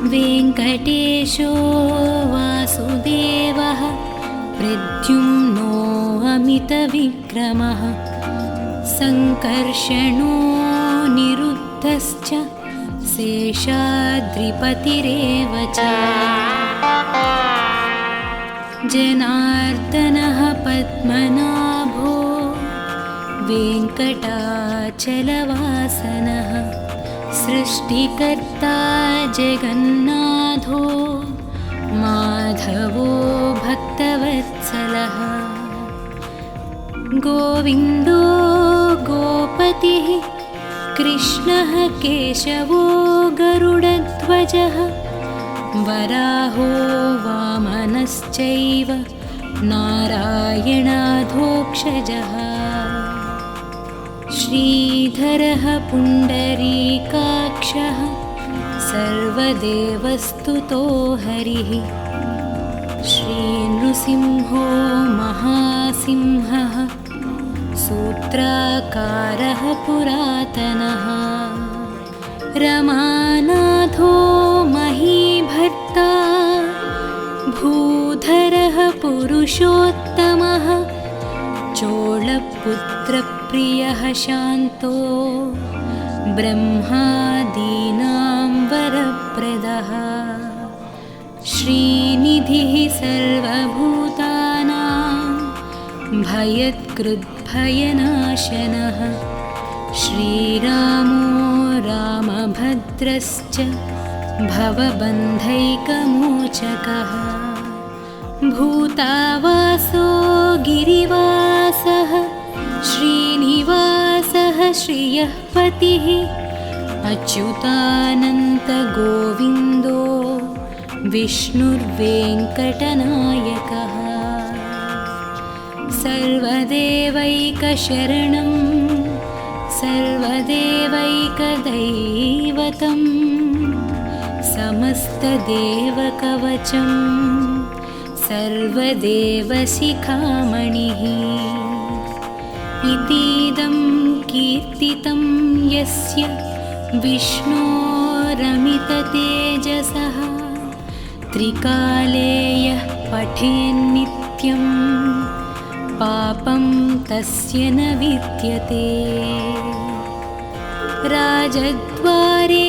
वेङ्कटेशो वासुदेवः प्रद्युम्नो अमितविक्रमः सङ्कर्षणो निरुद्धश्च शेषाद्रिपतिरेव च जनार्दनः पद्मनाभो वेङ्कटाचलवासनः सृष्टिकर्ता जगन्नाथो माधवो भक्तवत्सलः गोविन्दो गोपतिः कृष्णः केशवो गरुडध्वजः वराहो वामनश्चैव नारायणाधोक्षजः श्रीधरः पुण्डरीकाक्षः सर्वदेवस्तुतो हरिः श्रीनृसिंहो महासिंहः सूत्राकारः पुरातनः रमानाथो महीभर्ता भूधरः पुरुषोत्तमः चोळपुत्रप्रियः शान्तो ब्रह्मादीनां वरप्रदः श्रीनिधिः सर्वभूतानां भयत्कृद्भयनाशनः श्रीरामो रामभद्रश्च भवबन्धैकमोचकः भूतावासो गिरिवासः श्रीनिवासः श्रियः पतिः अच्युतानन्तगोविन्दो विष्णुर्वेङ्कटनायकः सर्वदेवैकशरणं सर्वदेवैकदैवतं समस्तदेवकवचं सर्वदेवशिखामणिः इतीदं कीर्तितं यस्य विष्णोरमिततेजसः त्रिकाले यः पठेन्नित्यं पापं तस्य न विद्यते राजद्वारे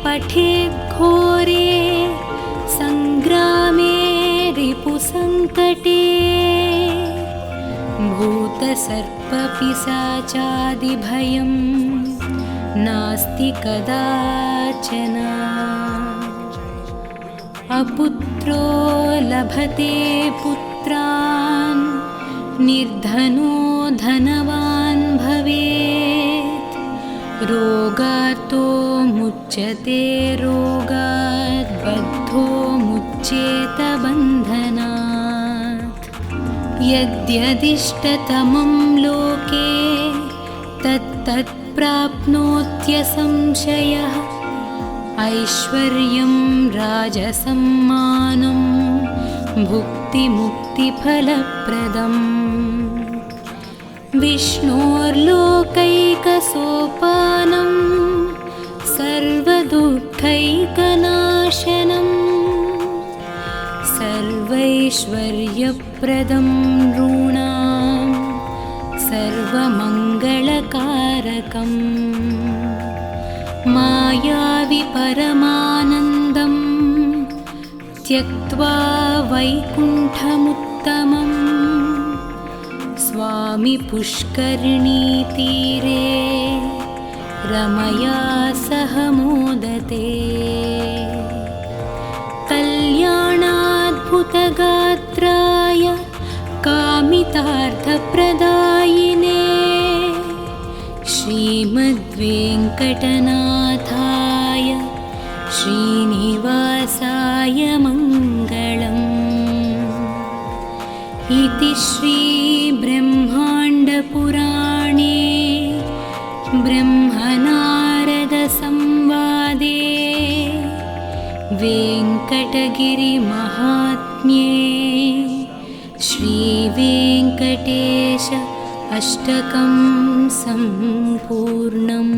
पठेद्घोरे सङ्ग्रामे रिपुसङ्कटे भूतसर्पपिशाचादिभयं नास्ति कदाचन अपुत्रो लभते पुत्रान् निर्धनो धनवान् भवेत् रोगातो मुच्यते रोगात् बद्धो मुच्येत बन्धनात् यद्यदिष्टतमं लोके तत्तत् प्राप्नोत्यसंशयः ऐश्वर्यं राजसम्मानं भुक्तिमुक्तिफलप्रदम् विष्णोर्लोकैकसोपानं सर्वदुःखैकनाशनं सर्वैश्वर्यप्रदं नृणां सर्वमङ्गलकारकम् मायावि परमानन्दं त्यक्त्वा वैकुण्ठमुत्तमं स्वामि पुष्करिणीतीरे रमया सह मोदते कल्याणाद्भुतगात्राय कामितार्थप्रदायिने श्रीमद्वेङ्कटनाथाय श्रीनिवासाय मङ्गलम् इति श्रीब्रह्माण्डपुराणे ब्रह्मनारदसंवादे वेङ्कटगिरिमहात्म्ये श्रीवेङ्कटेश अष्टकं सम्पूर्णम्।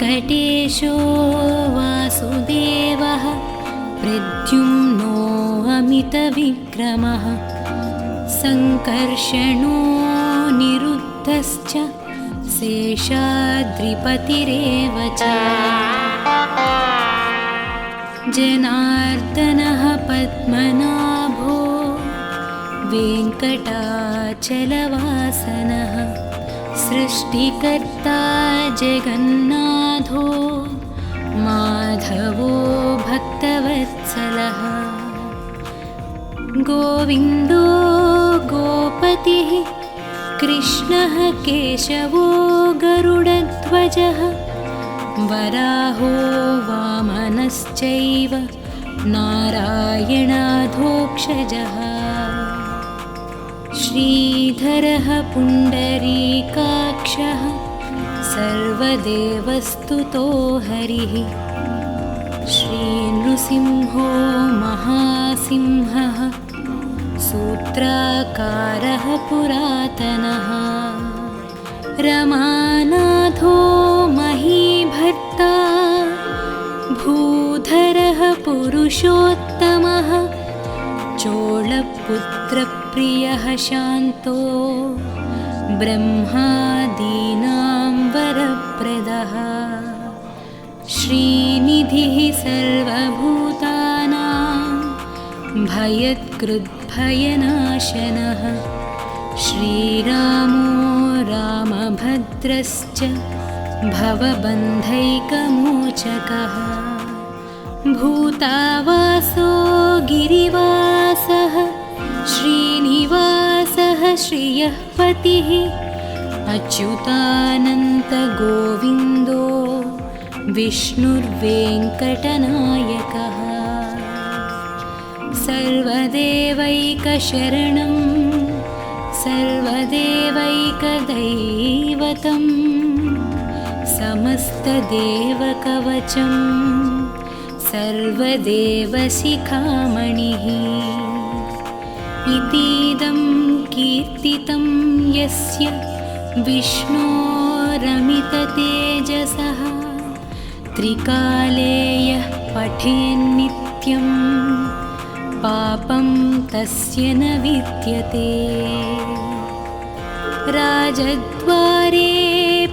वेङ्कटेशो वासुदेवः प्रद्युम्नो अमितविक्रमः सङ्कर्षणो निरुद्धश्च शेषाद्रिपतिरेव च जनार्दनः पद्मनाभो वेङ्कटाचलवासनः सृष्टिकर्ता जगन्नाथो माधवो भक्तवत्सलः गोविन्दो गोपतिः कृष्णः केशवो गरुडध्वजः वराहो वामनश्चैव नारायणाधोक्षजः श्रीधरः पुण्डरीकाक्षः सर्वदेवस्तुतो हरिः श्रीनृसिंहो महासिंहः सूत्राकारः पुरातनः रमानाथो महीभर्ता भूधरः पुरुषोत्तमः चोळपुत्रप्रियः शान्तो ब्रह्मादीनां वरप्रदः श्रीनिधिः सर्वभूतानां भयत्कृद्भयनाशनः श्रीरामो रामभद्रश्च भवबन्धैकमोचकः भूतावासो गिरिवासः श्रीनिवासः श्रियः पतिः अच्युतानन्तगोविन्दो विष्णुर्वेङ्कटनायकः सर्वदेवैकशरणं सर्वदेवैकदैवतं समस्तदेवकवचं सर्वदेवशिखामणिः इतीदं कीर्तितं यस्य विष्णोरमिततेजसः त्रिकाले यः पठेन्नित्यं पापं तस्य न विद्यते राजद्वारे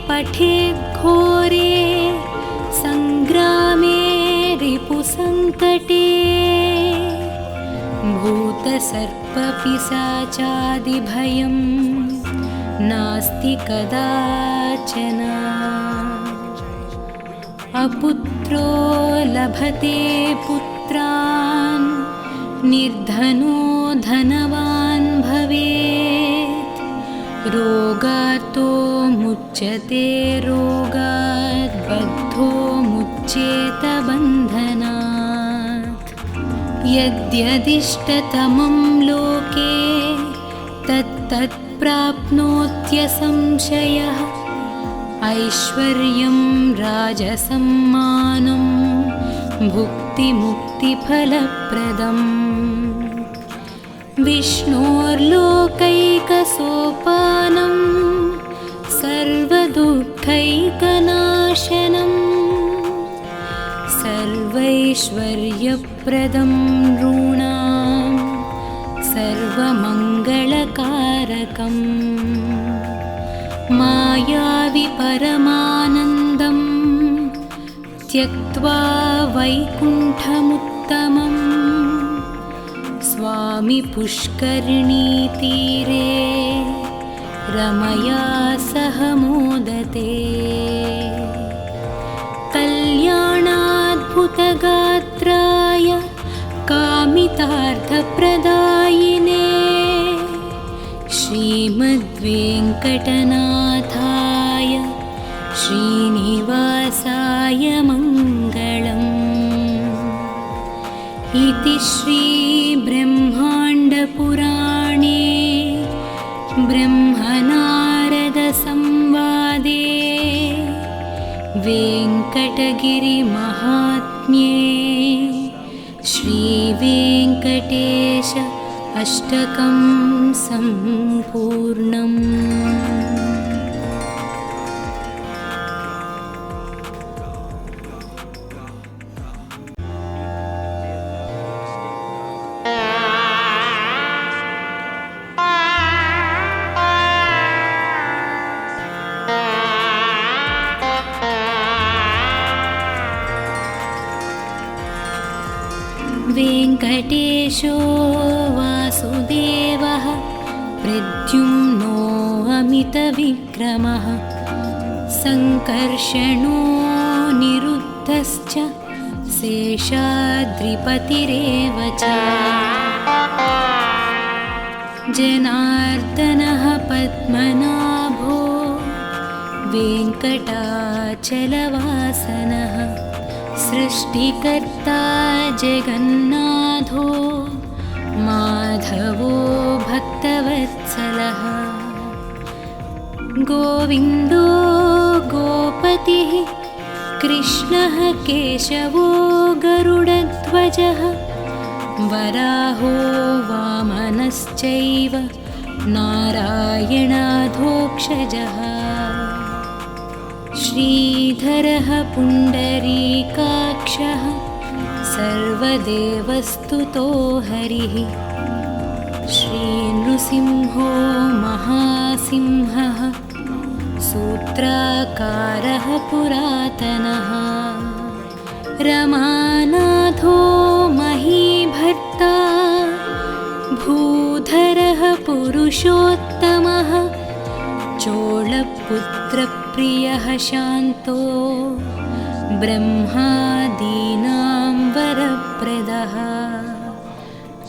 पठेद्घोरे सङ्ग्रामे रिपुसङ्कटे भूतसर्पपिशाचादिभयं नास्ति कदाचन अपुत्रो लभते पुत्रान् निर्धनो धनवान् भवेत् रोगातो मुच्यते रोगात् बद्धो मुच्येत बन्धनात् यद्यदिष्टतमं लोके तत्तत् प्राप्नोत्यसंशयः ऐश्वर्यं राजसम्मानं भुक्तिमुक्तिफलप्रदम् विष्णोर्लोकैकसोपानं सर्वदुःखैकनाशनं सर्वैश्वर्यप्रदं नॄणां सर्वमङ्गलकारकम् मायावि परमानन्दं त्यक्त्वा वैकुण्ठमुत्तमं स्वामि पुष्करिणीतीरे रमया सह मोदते कल्याणाद्भुतगात्राय कामितार्थप्रदायिने श्रीमद्वेङ्कटनाथाय श्रीनिवासाय मङ्गलम् इति श्रीब्रह्माण्डपुराणे ब्रह्मनारदसंवादे वेङ्कटगिरिमहात्म्ये श्रीवेङ्कटेश अष्टकं सम्पूर्णम्। महेशो वासुदेवः प्रद्युम्नो अमितविक्रमः सङ्कर्षणो निरुद्धश्च शेषाद्रिपतिरेव च जनार्दनः पद्मनाभो वेङ्कटाचलवासनः सृष्टिकर्ता जगन्नाथो माधवो भक्तवत्सलः गोविन्दो गोपतिः कृष्णः केशवो गरुडध्वजः वराहो वामनश्चैव नारायणाधोक्षजः श्रीधरः पुण्डरीकाक्षः सर्वदेवस्तुतो हरिः श्रीनृसिंहो महासिंहः सूत्राकारः पुरातनः रमानाथो महीभर्ता भूधरः पुरुषोत्तमः चोळपुत्रप्रियः शान्तो ब्रह्मादीनां वरप्रदः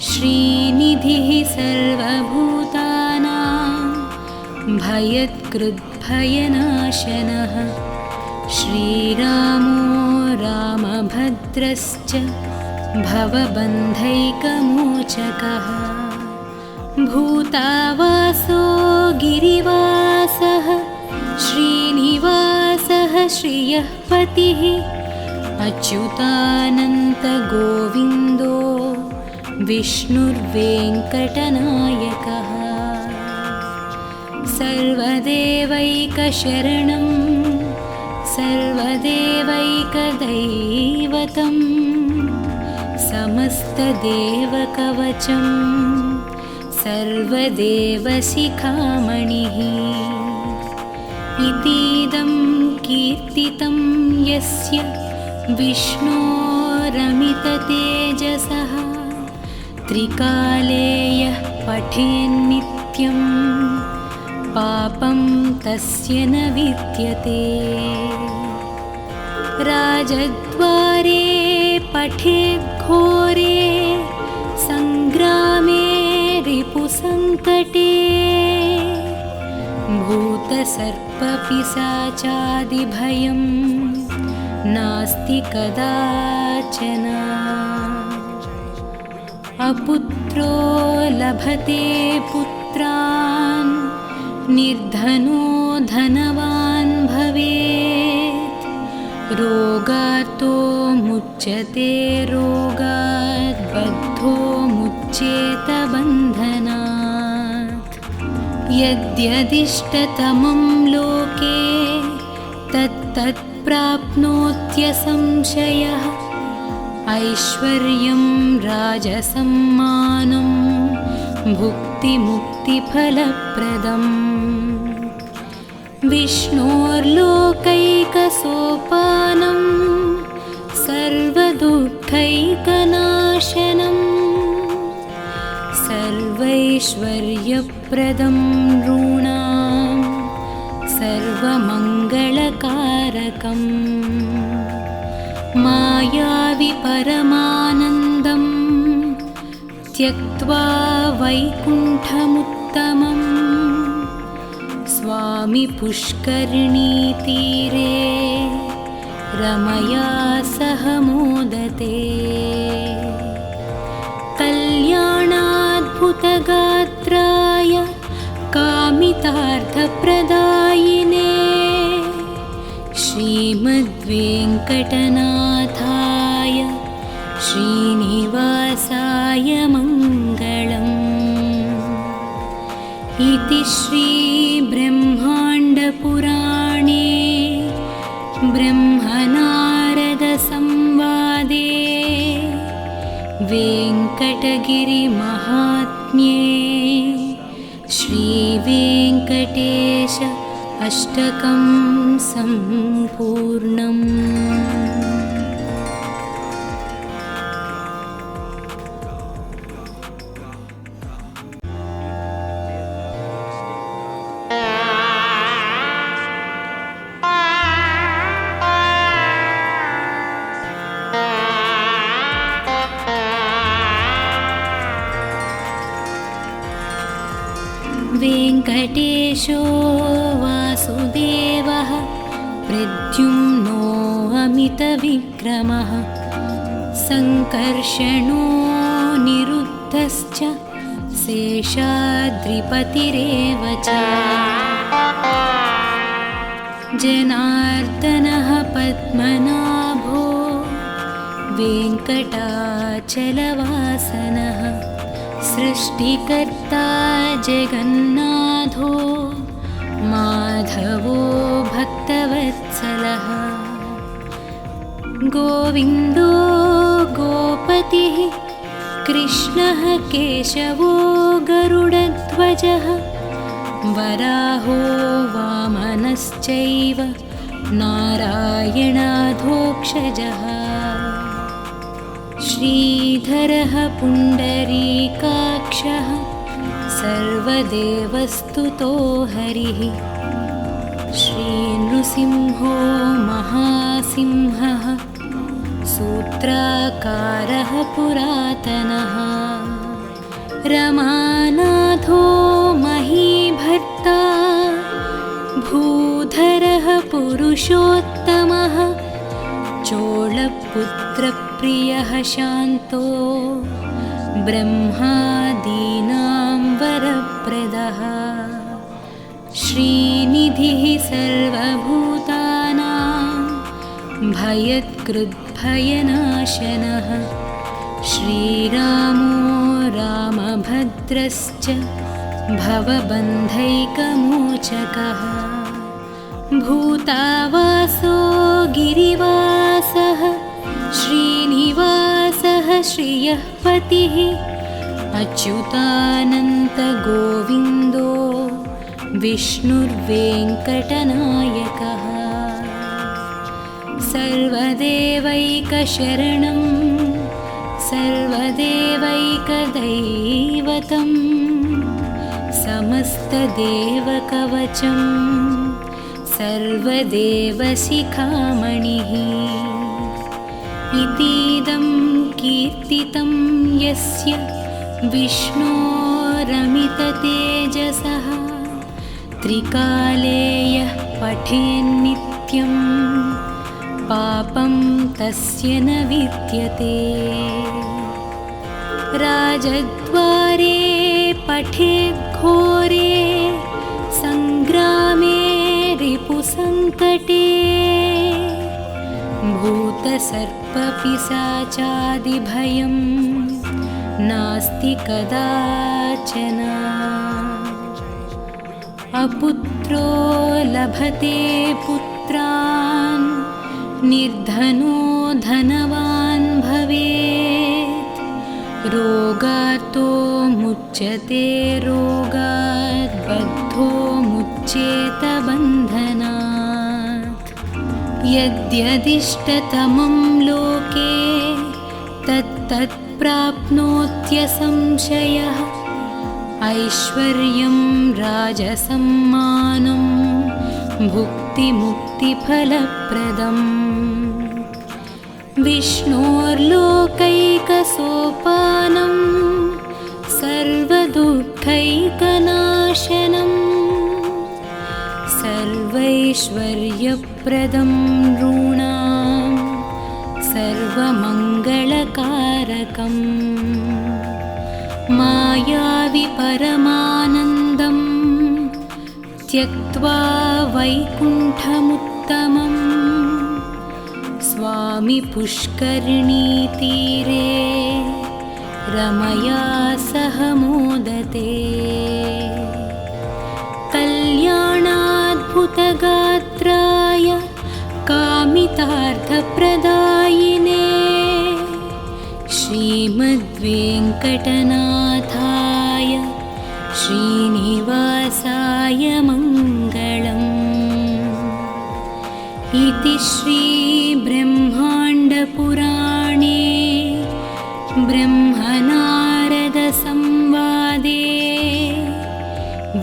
श्रीनिधिः सर्वभूतानां भयत्कृद्भयनाशनः श्रीरामो रामभद्रश्च भवबन्धैकमोचकः भूतावासो गिरिवासः श्रीनिवासः श्रियः पतिः अच्युतानन्तगोविन्दो विष्णुर्वेङ्कटनायकः सर्वदेवैकशरणं सर्वदेवैकदैवतं समस्तदेवकवचं सर्वदेवशिखामणिः इतीदं कीर्तितं यस्य विष्णोरमिततेजसः त्रिकाले यः पठेन्नित्यं पापं तस्य न विद्यते राजद्वारे पठेद्घोरे सङ्ग्रामे रिपुसङ्कटे भूतसर्पपिशाचादिभयं नास्ति कदाचन अपुत्रो लभते पुत्रान् निर्धनो धनवान् भवेत् रोगार्तो मुच्यते रोगात् बद्धो मुच्येत बन्धनात् यद्यदिष्टतमं लोके तत्तत् प्राप्नोत्यसंशयः ऐश्वर्यं राजसम्मानं भुक्तिमुक्तिफलप्रदम् विष्णोर्लोकैकसोपानं सर्वदुःखैकनाशनं सर्वैश्वर्यप्रदं नॄणां सर्वमङ्गलकारकम् मायावि परमानन्दं त्यक्त्वा वैकुण्ठमुत्तमं स्वामि पुष्करिणीतीरे रमया सह मोदते कल्याणाद्भुतगात्राय कामितार्थप्रदायिने श्रीमद्वेङ्कटनाथाय श्रीनिवासाय मङ्गलम् इति श्रीब्रह्माण्डपुराणे ब्रह्मनारदसंवादे वेङ्कटगिरिमहात्म्ये श्रीवेङ्कटेश अष्टकं सम्पूर्णम्। वेङ्कटेशो वासुदेवः प्रद्युम्नो अमितविक्रमः सङ्कर्षणो निरुद्धश्च शेषाद्रिपतिरेव च जनार्दनः पद्मनाभो वेङ्कटाचलवासनः सृष्टिकर्ता जगन्नाथो माधवो भक्तवत्सलः गोविन्दो गोपतिः कृष्णः केशवो गरुडध्वजः वराहो वामनश्चैव नारायणाधोक्षजः श्रीधरः पुण्डरीकाक्षः सर्वदेवस्तुतो हरिः श्रीनृसिंहो महासिंहः सूत्राकारः पुरातनः रमानाथो महीभर्ता भूधरः पुरुषोत्तमः चोळपुत्रप्रियः शान्तो ब्रह्मादीनां वरप्रदः श्रीनिधिः सर्वभूतानां भयत्कृद्भयनाशनः श्रीरामो रामभद्रश्च भवबन्धैकमोचकः भूतावासो गिरिवासः श्रीनिवासः श्रियः पतिः अच्युतानन्तगोविन्दो विष्णुर्वेङ्कटनायकः सर्वदेवैकशरणं सर्वदेवैकदैवतं समस्तदेवकवचं सर्वदेवशिखामणिः इतीदं कीर्तितं यस्य विष्णोरमिततेजसः त्रिकाले यः पठेन्नित्यं पापं तस्य न विद्यते राजद्वारे पठेद्घोरे सङ्ग्रामे रिपुसङ्कटे भूतसर्पपिशाचादिभयं नास्ति कदाचन अपुत्रो लभते पुत्रान् निर्धनो धनवान् भवेत् रोगातो मुच्यते रोगात् बद्धो मुच्येत बन्धनात् यद्यदिष्टतमं लोके तत्तत् प्राप्नोत्यसंशयः ऐश्वर्यं राजसम्मानं भुक्तिमुक्तिफलप्रदम् विष्णोर्लोकैकसोपानं सर्वदुःखैकनाशनं सर्वैश्वर्यप्रदं नॄणां सर्वमङ्गलकारकम् मायावि परमानन्दं त्यक्त्वा वैकुण्ठमुत्तमं स्वामि पुष्करिणीतीरे रमया सह मोदते कल्याणाद्भुतगात्राय कामितार्थप्रदायिने श्रीमद्वेङ्कटनाथाय श्रीनिवासाय मङ्गलम् इति श्रीब्रह्माण्डपुराणे ब्रह्मनारदसंवादे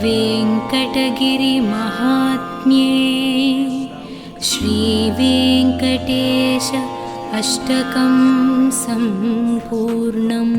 वेङ्कटगिरिमहात्म्ये श्रीवेङ्कटेश अष्टकं सम्पूर्णम्।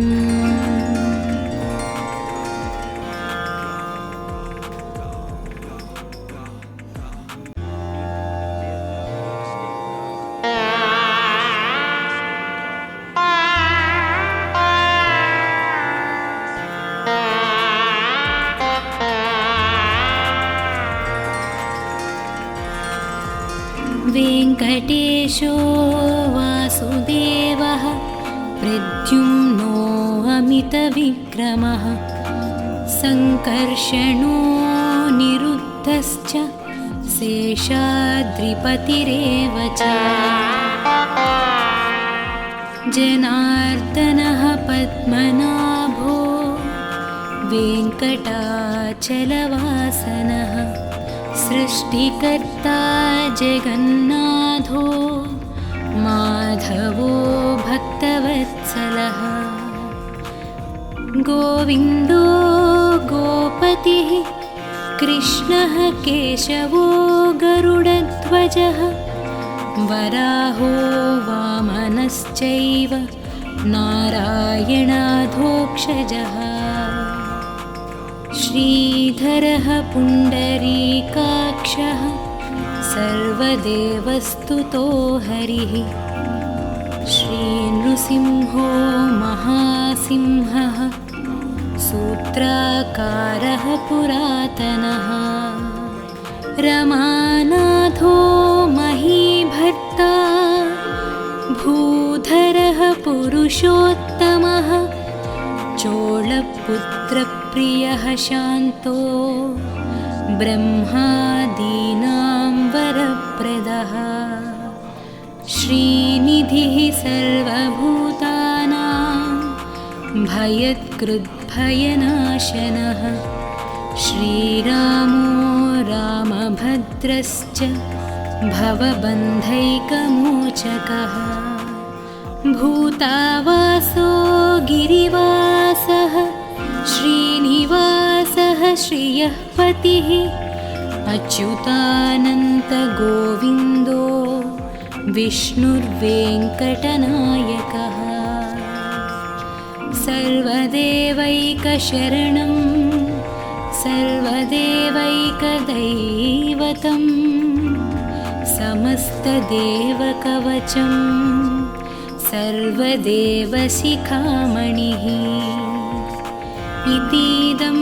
वेङ्कटेशो वासुदेवः प्रद्युम्नो अमितविक्रमः सङ्कर्षणो निरुद्धश्च शेषाद्रिपतिरेव च जनार्दनः पद्मनाभो वेङ्कटाचलवासनः सृष्टिकर्ता जगन्नाथो माधवो भक्तवत्सलः गोविन्दो गोपतिः कृष्णः केशवो गरुडध्वजः वराहो वामनश्चैव नारायणाधोक्षजः श्रीधरः पुण्डरीकाक्षः सर्वदेवस्तुतो हरिः श्रीनृसिंहो महासिंहः सूत्राकारः पुरातनः रमानाथो महीभर्ता भूधरः पुरुषोत्तमः चोळपुत्रप्रियः शान्तो ब्रह्मादीनां वरप्रदः श्रीनिधिः सर्वभूतानां भयत्कृद्भयनाशनः श्रीरामो रामभद्रश्च भवबन्धैकमोचकः भूतावासो गिरिवासः श्रीनिवासः श्रियः पतिः अच्युतानन्तगोविन्दो विष्णुर्वेङ्कटनायकः सर्वदेवैकशरणं सर्वदेवैकदैवतं समस्तदेवकवचं सर्वदेवशिखामणिः इतीदं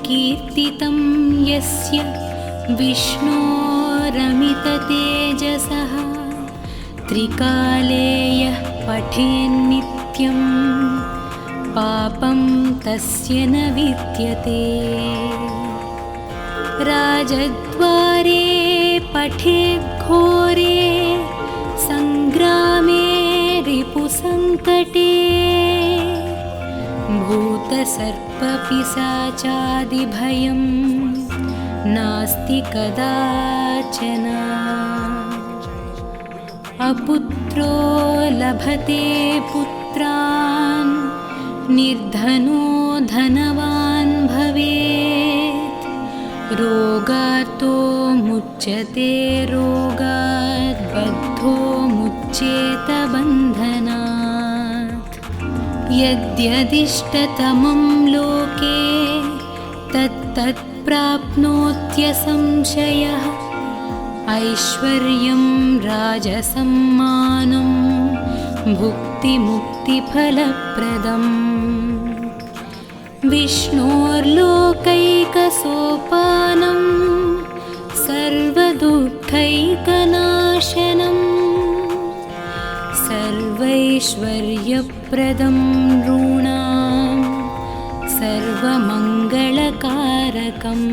कीर्तितं यस्य विष्णोरमिततेजसः त्रिकाले यः पठेन्नित्यं पापं तस्य न विद्यते राजद्वारे पठेद्घोरे सङ्ग्रामे रिपुसङ्कटे भूतसर्पपिशाचादिभयं नास्ति कदाचन अपुत्रो लभते पुत्रान् निर्धनो धनवान् भवेत् रोगार्तो मुच्यते रोगात् बद्धो मुच्येत बन्धनात् यद्यदिष्टतमं लोके तत्तत् प्राप्नोत्यसंशयः ऐश्वर्यं राजसम्मानं भुक्तिमुक्तिफलप्रदम् विष्णोर्लोकैकसोपानं सर्वदुःखैकनाशनं सर्वैश्वर्यप्रदं नॄणां सर्वमङ्गलकारकम्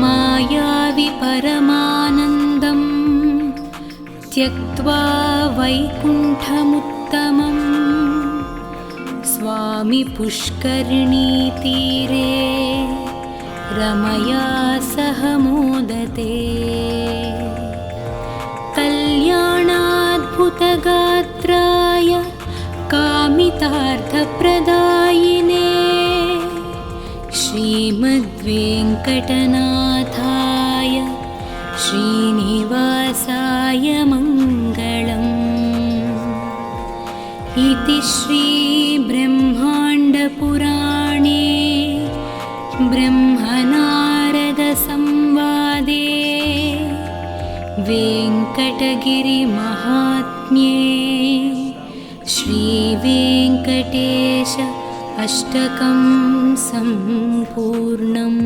मायावि परमानन्दं त्यक्त्वा वैकुण्ठमुत्तमं स्वामि पुष्करिणीतीरे रमया सह मोदते कल्याणाद्भुतगात्राय कामितार्थप्रदायिने श्रीमद्वेङ्कटनाथाय श्रीनिवासाय मङ्गलम् इति श्रीब्रह्माण्डपुराणे ब्रह्मनारदसंवादे वेङ्कटगिरिमहात्म्ये श्रीवेङ्कटेश अष्टकं सम्पूर्णम्।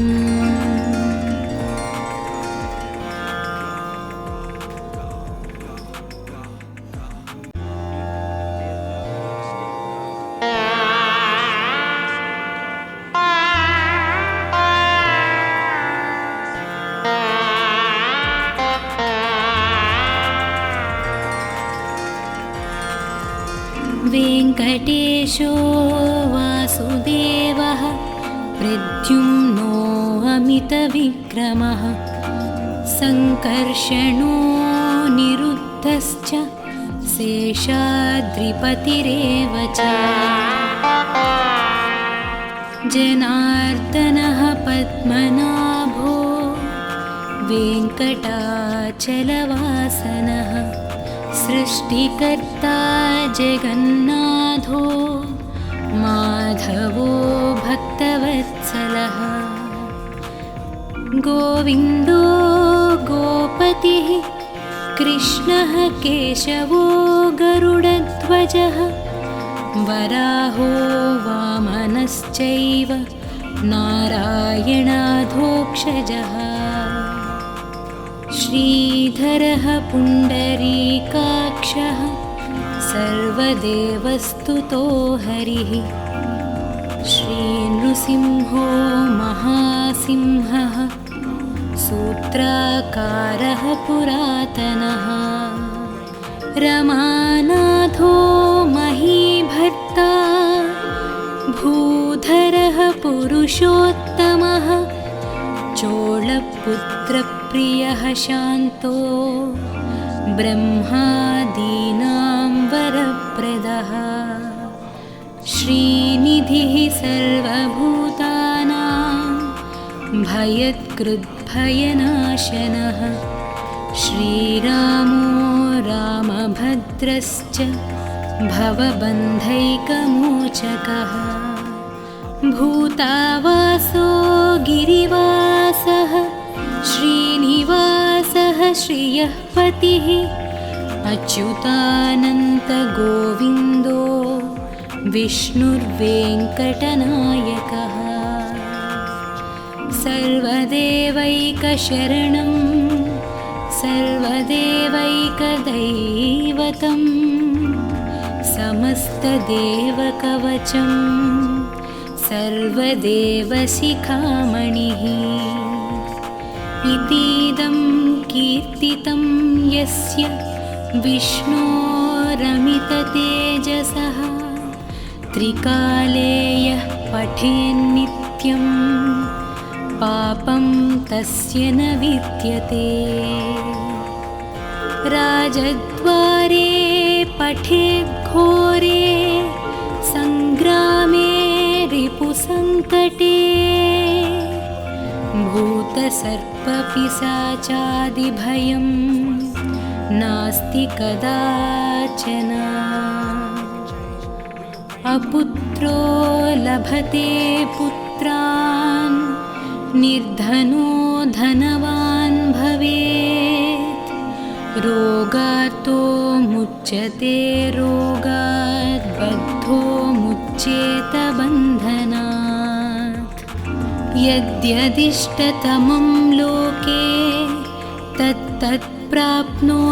गिरीशो वासुदेवः प्रद्युम्नो अमितविक्रमः सङ्कर्षणो निरुद्धश्च शेषाद्रिपतिरेव च जनार्दनः पद्मनाभो वेङ्कटाचलवासनः सृष्टिकर्ता जगन्नाथो माधवो भक्तवत्सलः गोविन्दो गोपतिः कृष्णः केशवो गरुडध्वजः वराहो वामनश्चैव नारायणाधोक्षजः श्रीधरः पुण्डरीकाक्षः सर्वदेवस्तुतो हरिः श्रीनृसिंहो महासिंहः सूत्राकारः पुरातनः रमानाथो महीभर्ता भूधरः पुरुषोत्तमः चोळपुत्रप्रियः शान्तो ब्रह्मादीनां वरप्रदः श्रीनिधिः सर्वभूतानां भयत्कृद्भयनाशनः श्रीरामो रामभद्रश्च भवबन्धैकमोचकः भूतावासो गिरिवासः श्रीनिवासः श्रियः पतिः अच्युतानन्तगोविन्दो विष्णुर्वेङ्कटनायकः सर्वदेवैकशरणं सर्वदेवैकदैवतं समस्तदेवकवचं सर्वदेवशिखामणिः इतीदं कीर्तितं यस्य विष्णोरमिततेजसः त्रिकाले यः पठेन्नित्यं पापं तस्य न विद्यते राजद्वारे पठेद्घोरे सङ्ग्रामे रिपुसङ्कटे भूतसर्पपिशाचादिभयं नास्ति कदाचन अपुत्रो लभते पुत्रान् निर्धनो धनवान् भवेत् रोगार्तो मुच्यते रोगात् बद्धो मुच्येत बन्धनात् यद्यदिष्टतमं लोके तत्तत् प्राप्नोत्यसंशयः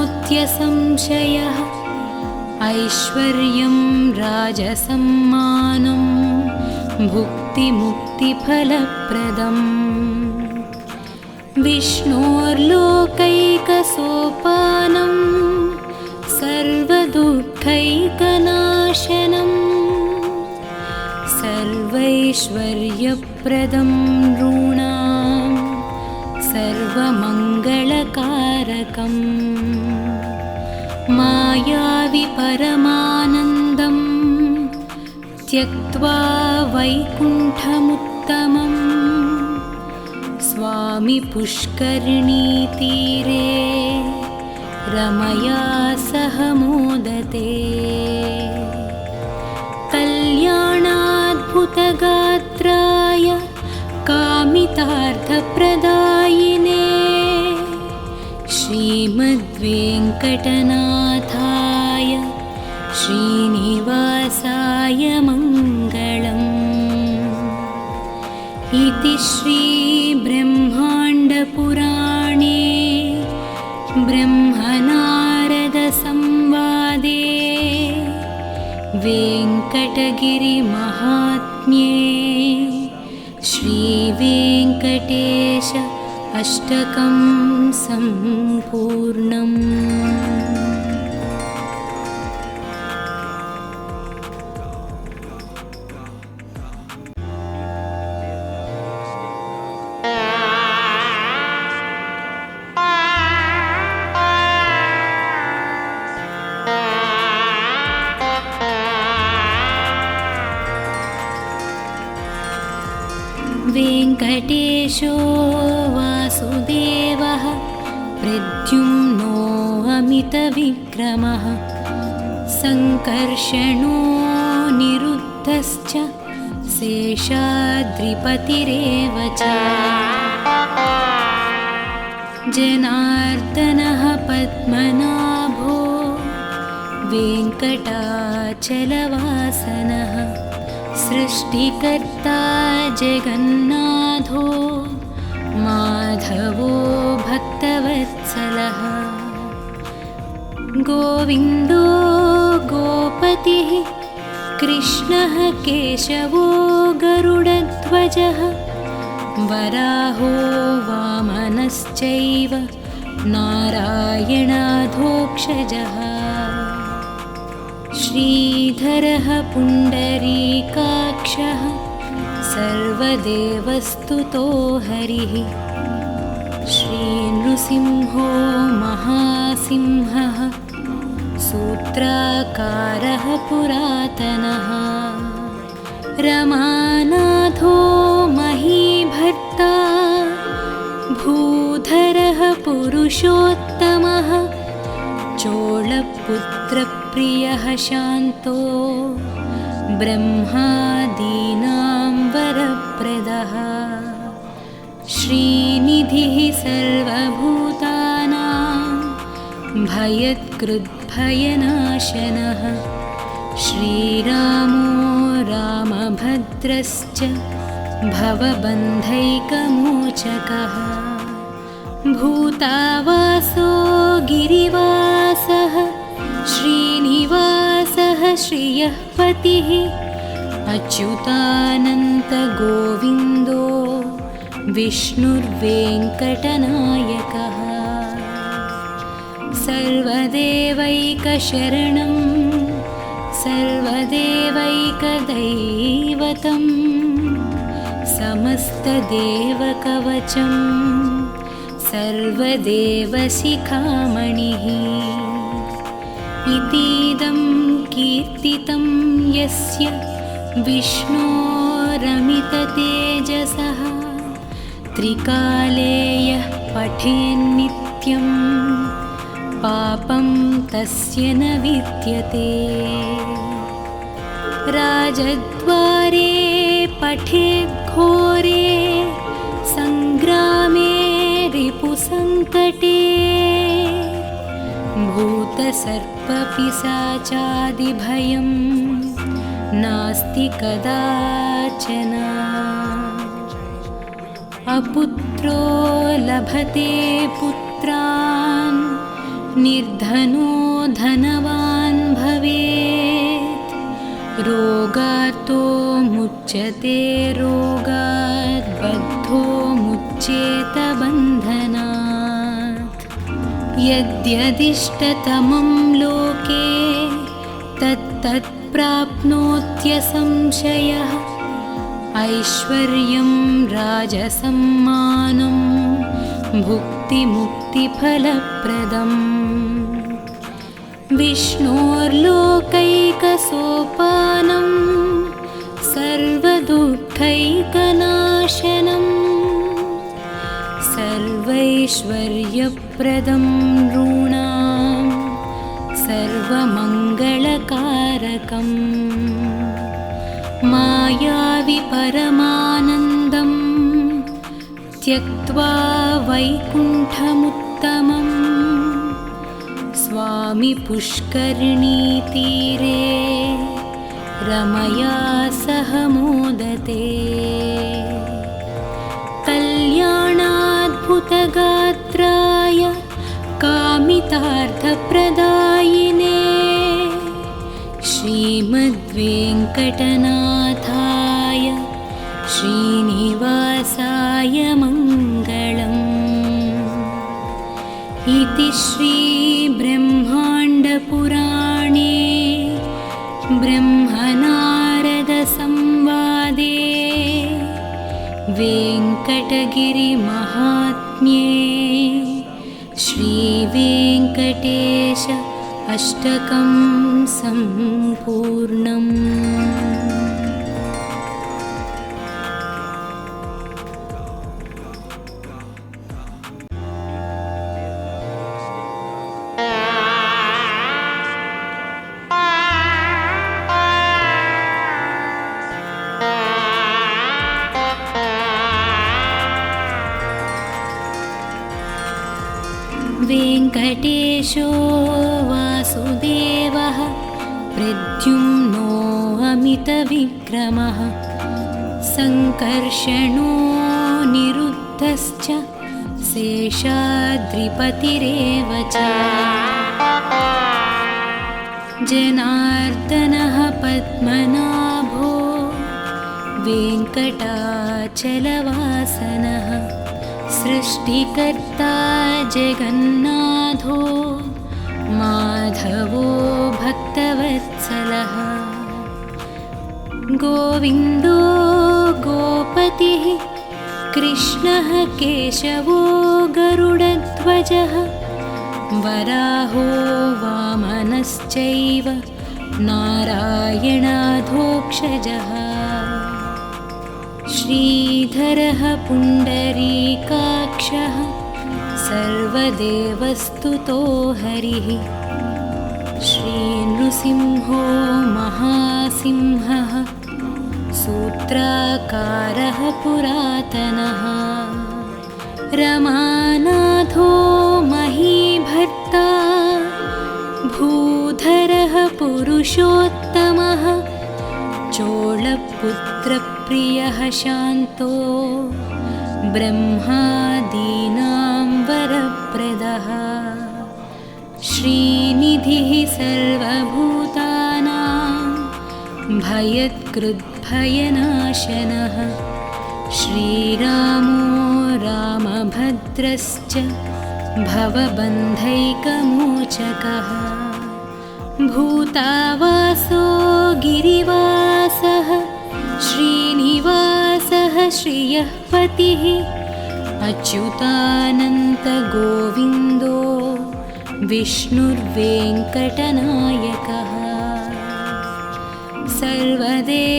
ऐश्वर्यं राजसम्मानं भुक्तिमुक्तिफलप्रदम् विष्णोर्लोकैकसोपानं सर्वदुःखैकनाशनं सर्वैश्वर्यप्रदं नृणां सर्वमङ्गलकारकम् मायावि परमानन्दं त्यक्त्वा वैकुण्ठमुत्तमम् स्वामी पुष्करिणीतीरे रमया सह मोदते कल्याणाद्भुतगात्राय कामितार्थप्रदायिने श्रीमद्वेङ्कटनाथाय श्रीनिवासाय मङ्गलम् इति श्रीब्रह्माण्डपुराणे ब्रह्मनारदसंवादे वेङ्कटगिरिमहात्म्ये श्रीवेङ्कटेश अष्टकं सम्पूर्णम्। वेङ्कटेशो वासुदेवः प्रद्युम्नो अमितविक्रमः सङ्कर्षणो निरुद्धश्च शेषाद्रिपतिरेव च जनार्दनः पद्मनाभो वेङ्कटाचलवासनः सृष्टिकर्ता जगन्नाथो माधवो भक्तवत्सलः गोविन्दो गोपतिः कृष्णः केशवो गरुडध्वजः वराहो वामनश्चैव नारायणाधोक्षजः श्रीधरः पुण्डरीकाक्षः सर्वदेवस्तुतो हरिः श्रीनृसिंहो महासिंहः सूत्राकारः पुरातनः रमानाथो महीभर्ता भूधरः पुरुषोत्तमः चोळपुत्रप्रियः शान्तो ब्रह्मादीनां वरप्रदः श्रीनिधिः सर्वभूतानां भयत्कृद्भयनाशनः श्रीरामो रामभद्रश्च भवबन्धैकमोचकः भूतावासो गिरिवासः श्रीनिवासः श्रियः पतिः अच्युतानन्तगोविन्दो विष्णुर्वेङ्कटनायकः सर्वदेवैकशरणं सर्वदेवैकदैवतं समस्तदेवकवचं सर्वदेवशिखामणिः इतीदं कीर्तितं यस्य विष्णोरमिततेजसः त्रिकाले यः पठेन्नित्यं पापं तस्य न विद्यते राजद्वारे पठेद्घोरे सङ्ग्रामे रिपुसङ्कटे भूतसर्पपिशाचादिभयं नास्ति कदाचन अपुत्रो लभते पुत्रान् निर्धनो धनवान् भवेत् रोगार्तो मुच्यते रोगात् बद्धो मुच्येत बन्धनात् यद्यदिष्टतमं लोके तत्तत् प्राप्नोत्यसंशयः ऐश्वर्यं राजसम्मानं भुक्तिमुक्तिफलप्रदम् विष्णोर्लोकैकसोपानं सर्वदुःखैकनाशनं सर्वैश्वर्यप्रदं नॄणां सर्वमङ्गलकारकम् मायावि परमानन्दं त्यक्त्वा वैकुण्ठमुत्तमं स्वामि पुष्करिणीतीरे रमया सह मोदते कल्याणाद्भुतगात्राय कामितार्थप्रदायिने श्रीमद्वेङ्कटनाथाय श्रीनिवासाय मङ्गलम् इति श्रीब्रह्माण्डपुराणे ब्रह्मनारदसंवादे वेङ्कटगिरिमहात्म्ये श्रीवेङ्कटेश अष्टकं सम्पूर्णम्। वेङ्कटेशो वासुदेवः प्रद्युम्नो अमितविक्रमः सङ्कर्षणो निरुद्धश्च शेषाद्रिपतिरेव च जनार्दनः पद्मनाभो वेङ्कटाचलवासनः सृष्टिकर्ता जगन्नाथो माधवो भक्तवत्सलः गोविन्दो गोपतिः कृष्णः केशवो गरुडध्वजः वराहो वामनश्चैव नारायणाधोक्षजः श्रीधरः पुण्डरीकाक्षः सर्वदेवस्तुतो हरिः श्रीनृसिंहो महासिंहः सूत्राकारः पुरातनः रमानाथो महीभर्ता भूधरः पुरुषोत्तमः चोळपुत्रप्रियः शान्तो ब्रह्मादीनां वरप्रदः श्रीनिधिः सर्वभूतानां भयत्कृद्भयनाशनः श्रीरामो रामभद्रश्च भवबन्धैकमोचकः भूतावासो गिरिवासः श्रीनिवासः श्रियः पतिः अच्युतानन्तगोविन्दो विष्णुर्वेङ्कटनायकः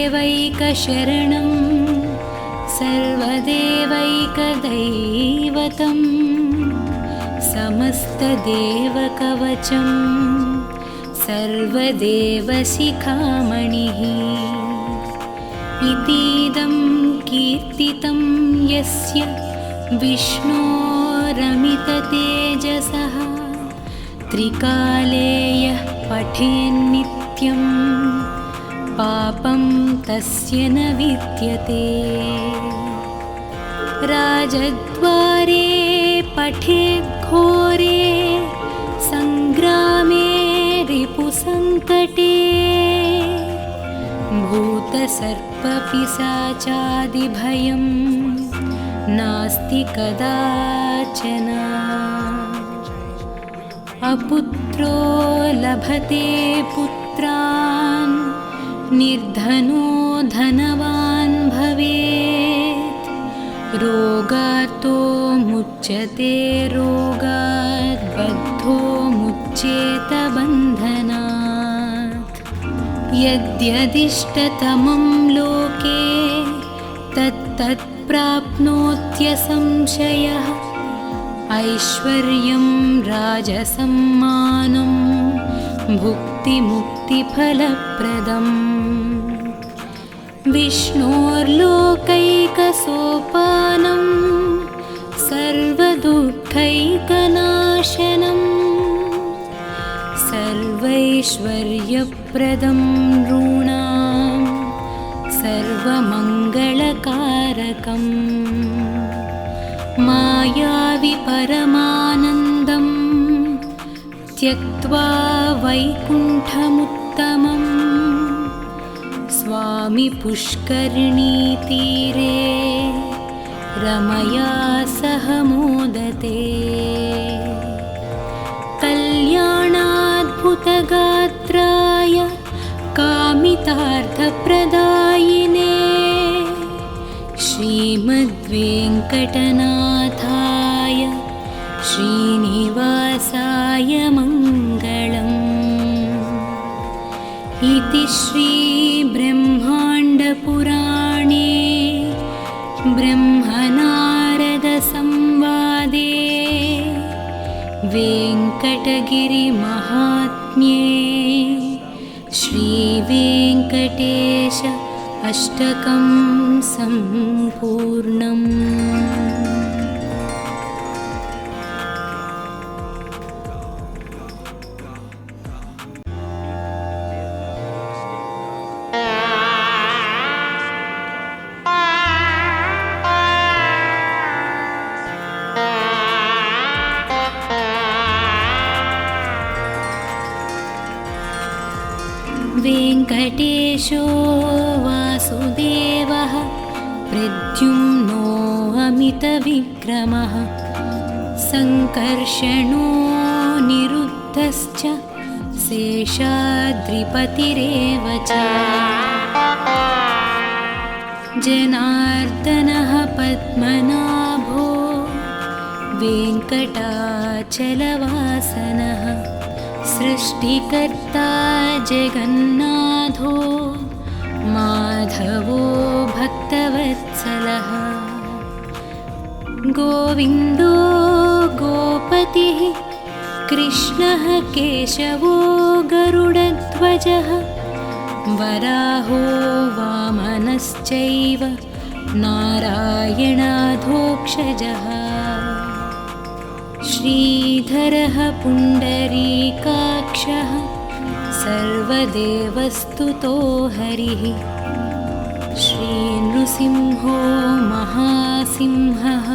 सर्वदेवैकशरणं सर्वदेवैकदैवतं समस्तदेवकवचं सर्वदेवशिखामणिः इतीदं कीर्तितं यस्य विष्णोरमिततेजसः त्रिकाले यः पठेन्नित्यं पापं तस्य न विद्यते राजद्वारे पठेद्घोरे सङ्ग्रामे रिपुसङ्कटे भूतसर्पपिशाचादिभयं नास्ति कदाचन अपुत्रो लभते पुत्रान् निर्धनो धनवान् भवेत् रोगातो मुच्यते रोगात् बद्धो मुच्येत बन्धनात् यद्यदिष्टतमं लोके तत्तत् प्राप्नोत्यसंशयः ऐश्वर्यं राजसम्मानं भुक्तिमुक्तिफलप्रदम् विष्णोर्लोकैकसोपानं सर्वदुःखैकनाशनं सर्वैश्वर्यप्रदं नृणां सर्वमङ्गलकारकम् मायावि परमानन्दं त्यक्त्वा वैकुण्ठमुत्तमं स्वामि पुष्करिणीतीरे रमया सह मोदते कल्याणाद्भुतगात्राय कामितार्थप्रदायिने श्रीमद्वेङ्कटनाथाय श्रीनिवासाय मङ्गलम् इति श्रीब्रह्माण्डपुराणे ब्रह्मनारदसंवादे वेङ्कटगिरिमहात्म्ये श्रीवेङ्कटेश अष्टकं सम्पूर्णम्। महेशो वासुदेवः प्रद्युम्नो अमितविक्रमः सङ्कर्षणो निरुद्धश्च शेषाद्रिपतिरेव च जनार्दनः पद्मनाभो वेङ्कटाचलवासनः सृष्टिकर्ता जगन्नाथो माधवो भक्तवत्सलः गोविन्दो गोपतिः कृष्णः केशवो गरुडध्वजः वराहो वामनश्चैव नारायणाधोक्षजः श्रीधरः पुण्डरीकाक्षः सर्वदेवस्तुतो हरिः श्रीनृसिंहो महासिंहः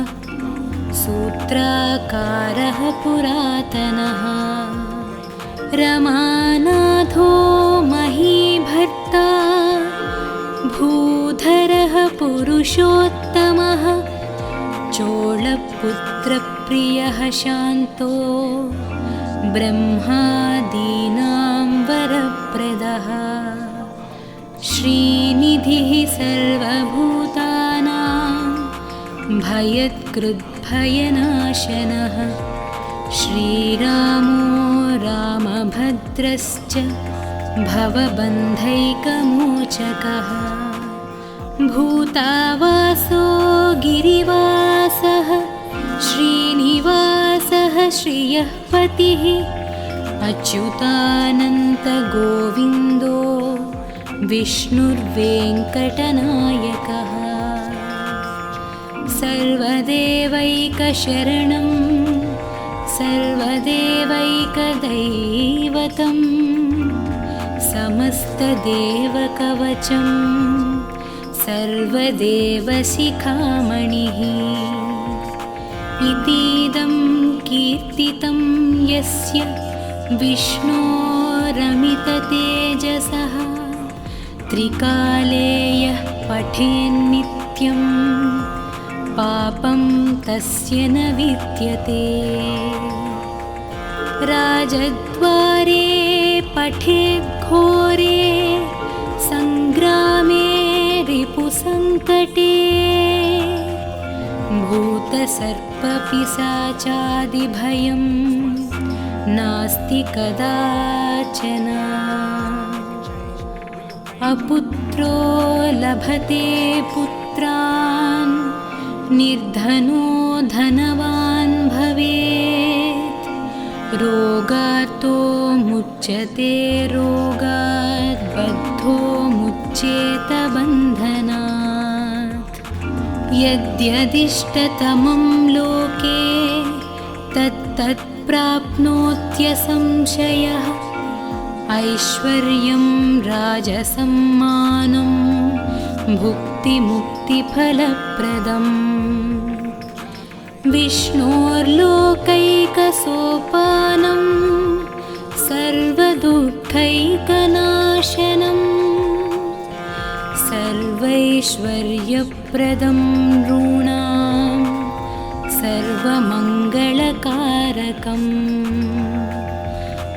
सूत्राकारः पुरातनः रमानाथो महीभर्ता भूधरः पुरुषोत्तमः चोळपुत्रप्रियः शान्तो ब्रह्मादीनां वरप्रदः श्रीनिधिः सर्वभूतानां भयत्कृद्भयनाशनः श्रीरामो रामभद्रश्च भवबन्धैकमोचकः भूतावासो गिरिवासः श्रीनिवासः श्रियः पतिः अच्युतानन्तगोविन्दो विष्णुर्वेङ्कटनायकः सर्वदेवैकशरणं सर्वदेवैकदैवतं समस्तदेवकवचं सर्वदेवशिखामणिः इतीदं कीर्तितं यस्य विष्णोरमिततेजसः त्रिकाले यः पठेन्नित्यं पापं तस्य न विद्यते राजद्वारे पठेद्घोरे सङ्ग्रामे रिपुसङ्कटे भूतसर्पपिशाचादिभयं नास्ति कदाचन अपुत्रो लभते पुत्रान् निर्धनो धनवान् भवेत् रोगातो मुच्यते रोगात् बद्धो मुच्येत बन्धनात् यद्यदिष्टतमं लोके तत्तत् प्राप्नोत्यसंशयः ऐश्वर्यं राजसम्मानं भुक्तिमुक्तिफलप्रदम् विष्णोर्लोकैकसोपानं सर्वदुःखैकनाशनं सर्वैश्वर्यप्रदं नॄणां सर्वमङ्गलकारकम्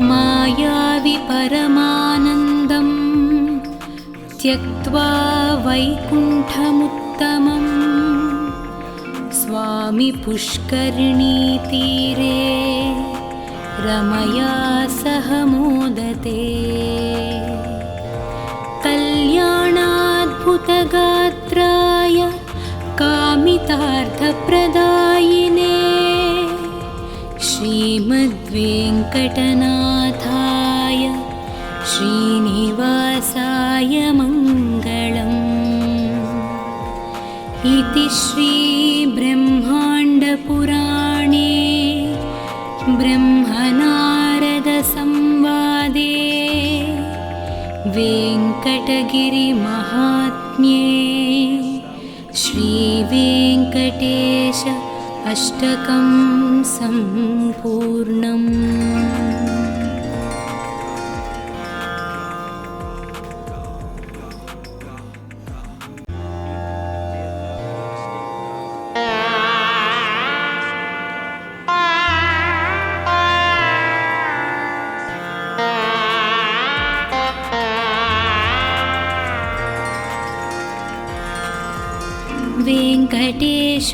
मायावि परमानन्दं त्यक्त्वा वैकुण्ठमुत्तमं स्वामि पुष्करिणीतीरे रमया सह मोदते कल्याणाद्भुतगात्राय कामितार्थप्रदायिने श्रीमद्वेङ्कटनाथाय श्रीनिवासाय मङ्गलम् इति श्रीब्रह्माण्डपुराणे ब्रह्मनारदसंवादे वेङ्कटगिरिमहात्म्ये श्रीवेङ्कटेश अष्टकं सम्पूर्णम्।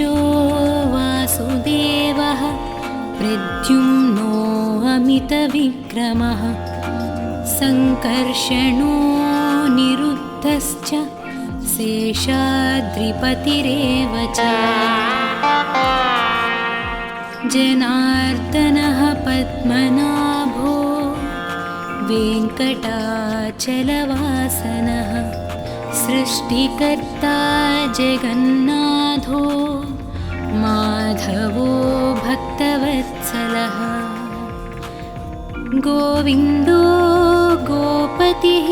पुरुषो वासुदेवः प्रद्युम्नो अमितविक्रमः सङ्कर्षणो निरुद्धश्च शेषाद्रिपतिरेव च जनार्दनः पद्मनाभो वेङ्कटाचलवासनः सृष्टिकर्ता जगन्नाथो माधवो भक्तवत्सलः गोविन्दो गोपतिः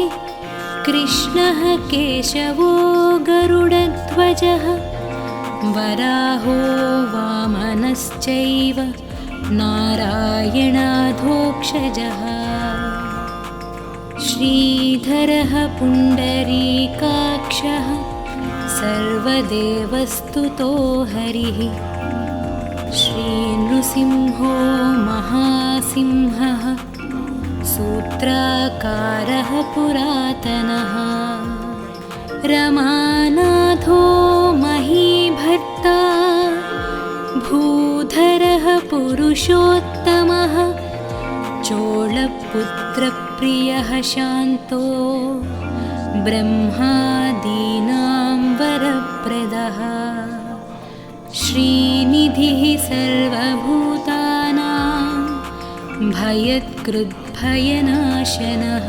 कृष्णः केशवो गरुडध्वजः वराहो वामनश्चैव नारायणाधोक्षजः श्रीधरः पुण्डरीकाक्षः सर्वदेवस्तुतो हरिः श्रीनृसिंहो महासिंहः सूत्राकारः पुरातनः रमानाथो महीभर्ता भूधरः पुरुषोत्तमः चोळपुत्रप्रियः शान्तो ब्रह्मादीनां वरप्रदः श्रीनिधिः सर्वभूतानां भयत्कृद्भयनाशनः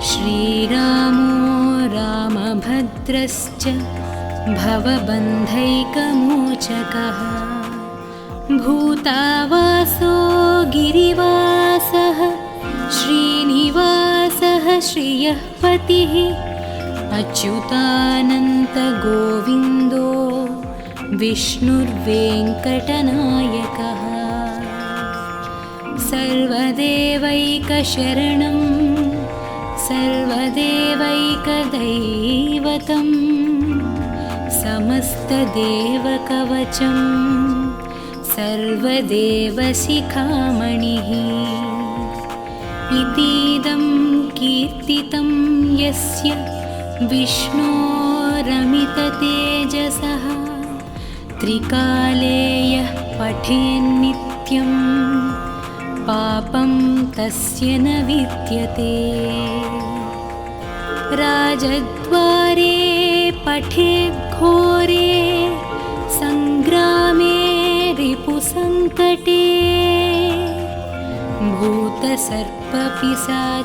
श्रीरामो रामभद्रश्च भवबन्धैकमोचकः भूतावासो गिरिवासः श्रीनिवासः श्रियः पतिः अच्युतानन्तगोविन्दो विष्णुर्वेङ्कटनायकः सर्वदेवैकशरणं सर्वदेवैकदैवतं समस्तदेवकवचं सर्वदेवशिखामणिः इतीदं कीर्तितं यस्य विष्णोरमिततेजसः त्रिकाले यः पठेन्नित्यं पापं तस्य न विद्यते राजद्वारे पठेद्घोरे सङ्ग्रामे रिपुसङ्कटे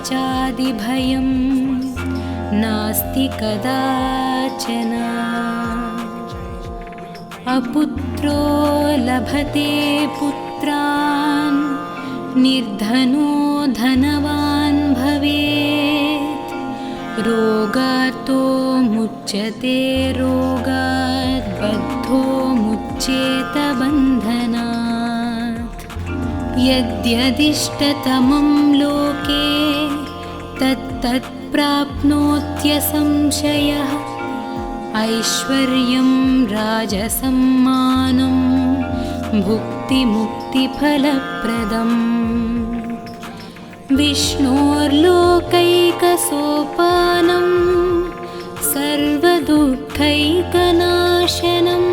भूतसर्पपिशाचादिभयं नास्ति कदाचन अपुत्रो लभते पुत्रान् निर्धनो धनवान् भवेत् रोगार्तो मुच्यते रोगात् बद्धो मुच्येत बन्धनात् यद्यदिष्टतमं लोके तत्तत् प्राप्नोत्यसंशयः ऐश्वर्यं राजसम्मानं भुक्तिमुक्तिफलप्रदम् विष्णोर्लोकैकसोपानं सर्वदुःखैकनाशनं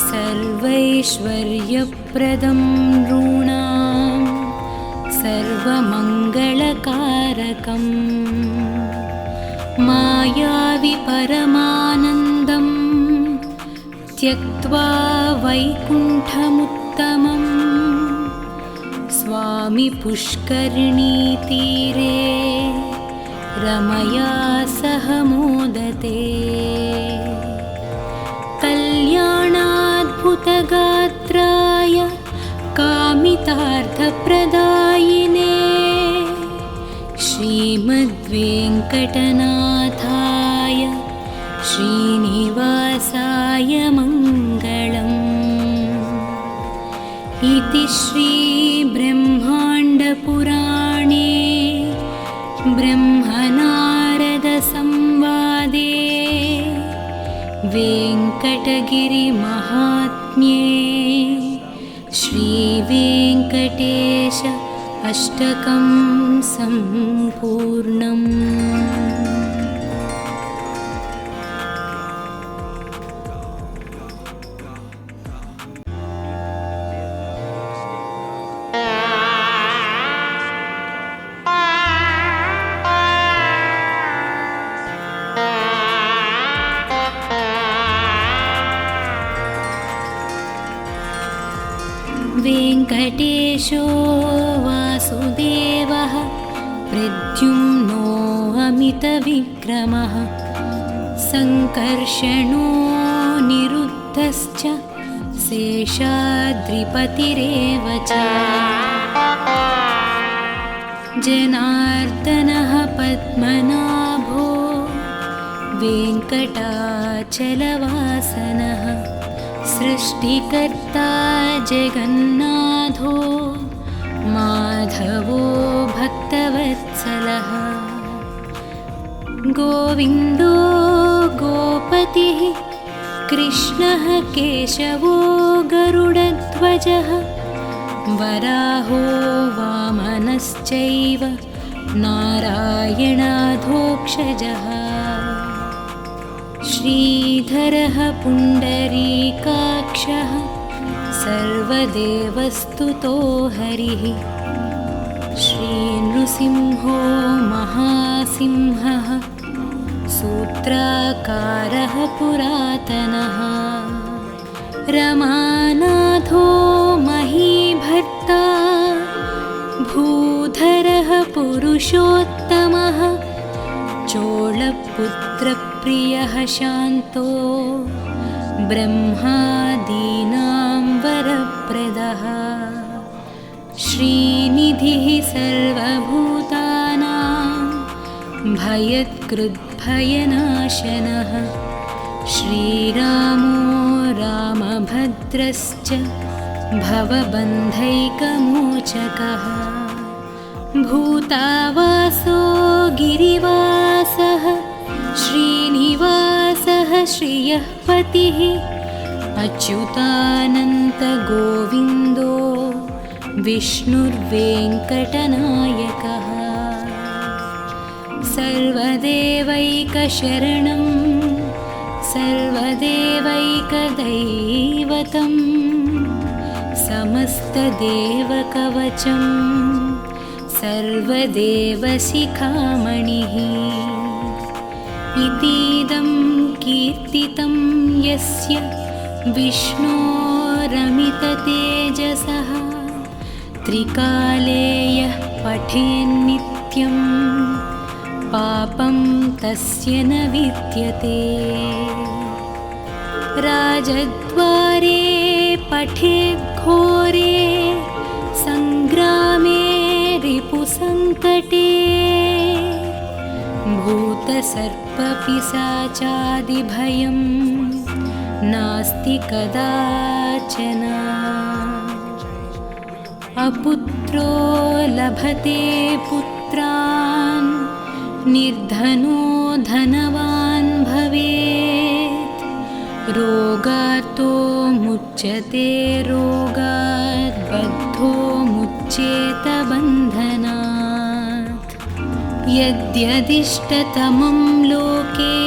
सर्वैश्वर्यप्रदं नॄणां सर्वमङ्गलकारकम् मायावि परमानन्दं त्यक्त्वा वैकुण्ठमुत्तमं स्वामि पुष्करिणीतीरे रमया सह मोदते कल्याणाद्भुतगात्राय कामितार्थप्रदायिने श्रीमद्वेङ्कटनाथाय श्रीनिवासाय मङ्गलम् इति श्रीब्रह्माण्डपुराणे ब्रह्मनारदसंवादे वेङ्कटगिरिमहात्म्ये श्रीवेङ्कटेश अष्टकं सम्पूर्णम्। वेङ्कटेशो वासुदेवः प्रद्युम्नो अमितविक्रमः सङ्कर्षणो निरुद्धश्च शेषाद्रिपतिरेव च जनार्दनः पद्मनाभो वेङ्कटाचलवासनः सृष्टिकर्ता जगन्नाथो माधवो भक्तवत्सलः गोविन्दो गोपतिः कृष्णः केशवो गरुडध्वजः वराहो वामनश्चैव नारायणाधोक्षजः श्रीधरः पुण्डरीकाक्षः सर्वदेवस्तुतो हरिः श्रीनृसिंहो महासिंहः सूत्राकारः पुरातनः रमानाथो महीभर्ता भूधरः पुरुषोत्तमः चोळपुत्रप्रियः शान्तो ब्रह्मादीनां वरप्रदः श्रीनिधिः सर्वभूतानां भयकृद्भयनाशनः श्रीरामो रामभद्रश्च भवबन्धैकमोचकः भूतावासो गिरिवासः श्रीनिवासः श्रियः पतिः अच्युतानन्तगोविन्दो विष्णुर्वेङ्कटनायकः सर्वदेवैकशरणं सर्वदेवैकदैवतं समस्तदेवकवचं सर्वदेवशिखामणिः इतीदं कीर्तितं यस्य विष्णोरमिततेजसः त्रिकाले यः पठेन्नित्यं पापं तस्य न विद्यते राजद्वारे पठेद्घोरे सङ्ग्रामे रिपुसङ्कटे भूतसर्पपिशाचादिभयं नास्ति कदाचन अपुत्रो लभते पुत्रान् निर्धनो धनवान् भवेत् रोगातो मुच्यते रोगात् बद्धो मुच्येत बन्धनात् यद्यदिष्टतमं लोके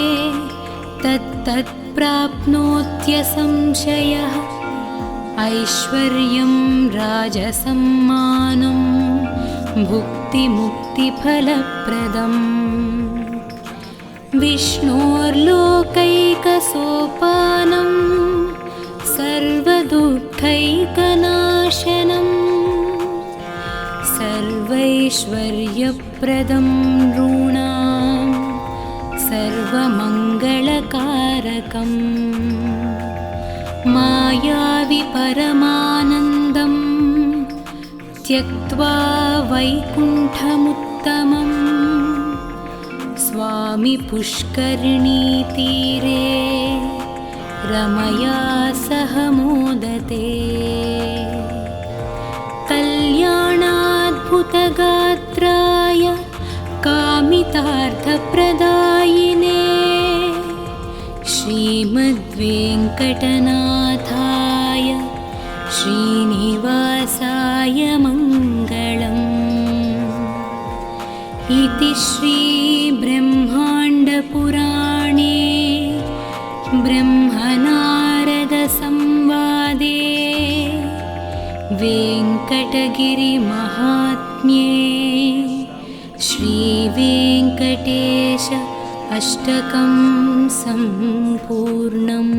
तत्तत् प्राप्नोत्यसंशयः ऐश्वर्यं राजसम्मानं भुक्तिमुक्तिफलप्रदम् विष्णोर्लोकैकसोपानं सर्वदुःखैकनाशनं सर्वैश्वर्यप्रदं नॄणां सर्वमङ्गलकारकम् मायावि परमानन्दं त्यक्त्वा वैकुण्ठमुत्तमम् स्वामी पुष्करिणीतीरे रमया सह मोदते कल्याणाद्भुतगात्राय कामितार्थप्रदायिने श्रीमद्वेङ्कटनाथाय श्रीनिवासाय मङ्गलम् इति श्रीब्रह्माण्डपुराणे ब्रह्मनारदसंवादे वेङ्कटगिरिमहात्म्ये श्रीवेङ्कटेश अष्टकं सम्पूर्णम्।